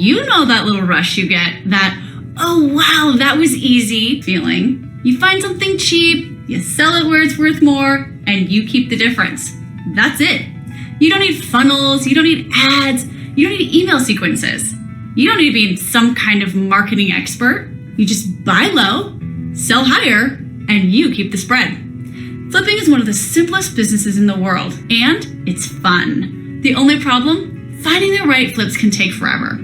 You know that little rush you get, that, oh wow, that was easy feeling. You find something cheap, you sell it where it's worth more, and you keep the difference. That's it. You don't need funnels, you don't need ads, you don't need email sequences. You don't need to be some kind of marketing expert. You just buy low, sell higher, and you keep the spread. Flipping is one of the simplest businesses in the world, and it's fun. The only problem? Finding the right flips can take forever.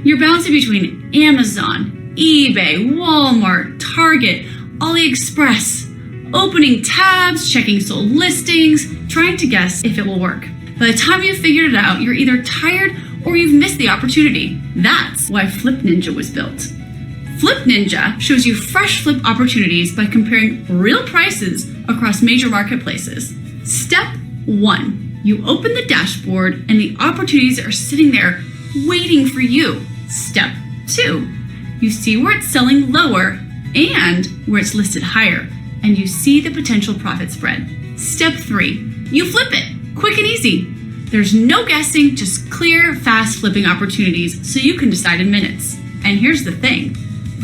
You're bouncing between Amazon, eBay, Walmart, Target, AliExpress, opening tabs, checking sold listings, trying to guess if it will work. By the time you've figured it out, you're either tired or you've missed the opportunity. That's why Flip Ninja was built. Flip Ninja shows you fresh flip opportunities by comparing real prices across major marketplaces. Step 1, you open the dashboard and the opportunities are sitting there waiting for you. Step 2, you see where it's selling lower and where it's listed higher, and you see the potential profit spread. Step 3, you flip it, quick and easy. There's no guessing, just clear, fast flipping opportunities so you can decide in minutes. And here's the thing.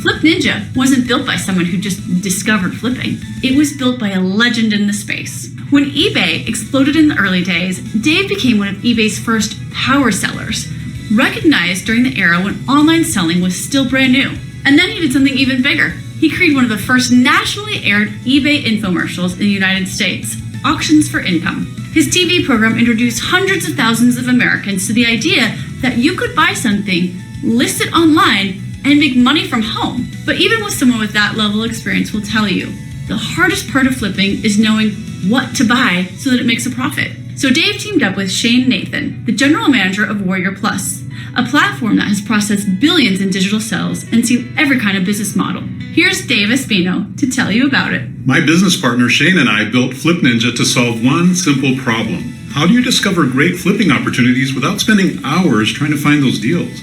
Flip Ninja wasn't built by someone who just discovered flipping. It was built by a legend in the space. When eBay exploded in the early days, Dave became one of eBay's first power sellers, recognized during the era when online selling was still brand new. And then he did something even bigger. He created one of the first nationally aired eBay infomercials in the United States, Auctions for Income. His TV program introduced hundreds of thousands of Americans to the idea that you could buy something, list it online, and make money from home. But even with someone with that level of experience will tell you, the hardest part of flipping is knowing what to buy so that it makes a profit. So Dave teamed up with Shane Nathan, the general manager of Warrior Plus, a platform that has processed billions in digital sales and seen every kind of business model. Here's Dave Espino to tell you about it. My business partner Shane and I built Flip Ninja to solve one simple problem. How do you discover great flipping opportunities without spending hours trying to find those deals?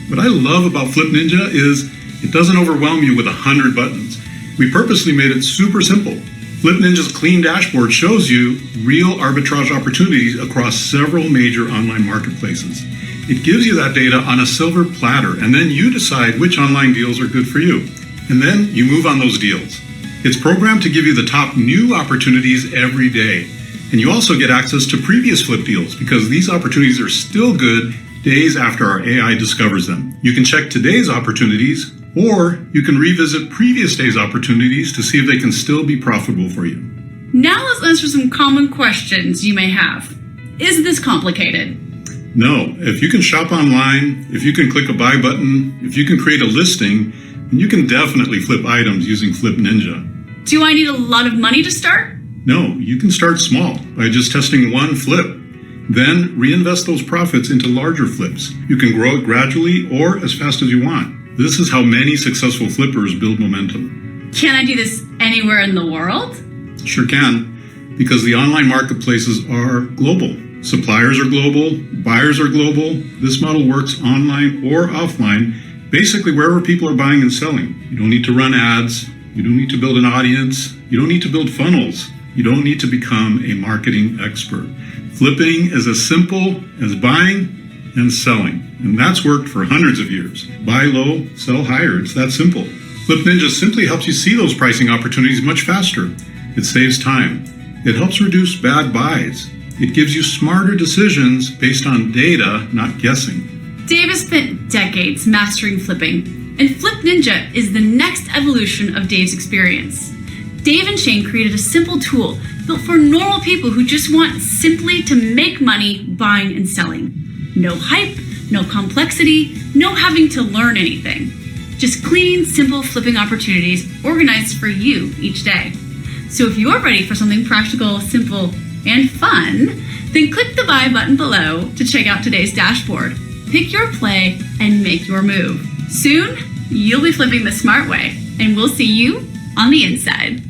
What I love about Flip Ninja is it doesn't overwhelm you with 100 buttons. We purposely made it super simple. Flip Ninja's clean dashboard shows you real arbitrage opportunities across several major online marketplaces. It gives you that data on a silver platter, and then you decide which online deals are good for you. And then you move on those deals. It's programmed to give you the top new opportunities every day. And you also get access to previous flip deals because these opportunities are still good days after our AI discovers them. You can check today's opportunities, or you can revisit previous days' opportunities to see if they can still be profitable for you. Now let's answer some common questions you may have. Is this complicated? No, if you can shop online, if you can click a buy button, if you can create a listing, then you can definitely flip items using Flip Ninja. Do I need a lot of money to start? No, you can start small by just testing one flip. Then reinvest those profits into larger flips. You can grow it gradually or as fast as you want. This is how many successful flippers build momentum. Can I do this anywhere in the world? Sure can, because the online marketplaces are global. Suppliers are global, buyers are global. This model works online or offline, basically wherever people are buying and selling. You don't need to run ads. You don't need to build an audience. You don't need to build funnels. You don't need to become a marketing expert. Flipping is as simple as buying and selling. And that's worked for hundreds of years. Buy low, sell higher. It's that simple. Flip Ninja simply helps you see those pricing opportunities much faster. It saves time. It helps reduce bad buys. It gives you smarter decisions based on data, not guessing. Dave has spent decades mastering flipping, and Flip Ninja is the next evolution of Dave's experience. Dave and Shane created a simple tool built for normal people who just want simply to make money buying and selling. No hype, no complexity, no having to learn anything. Just clean, simple flipping opportunities organized for you each day. So if you're ready for something practical, simple, and fun, then click the buy button below to check out today's dashboard. Pick your play and make your move. Soon, you'll be flipping the smart way, and we'll see you on the inside.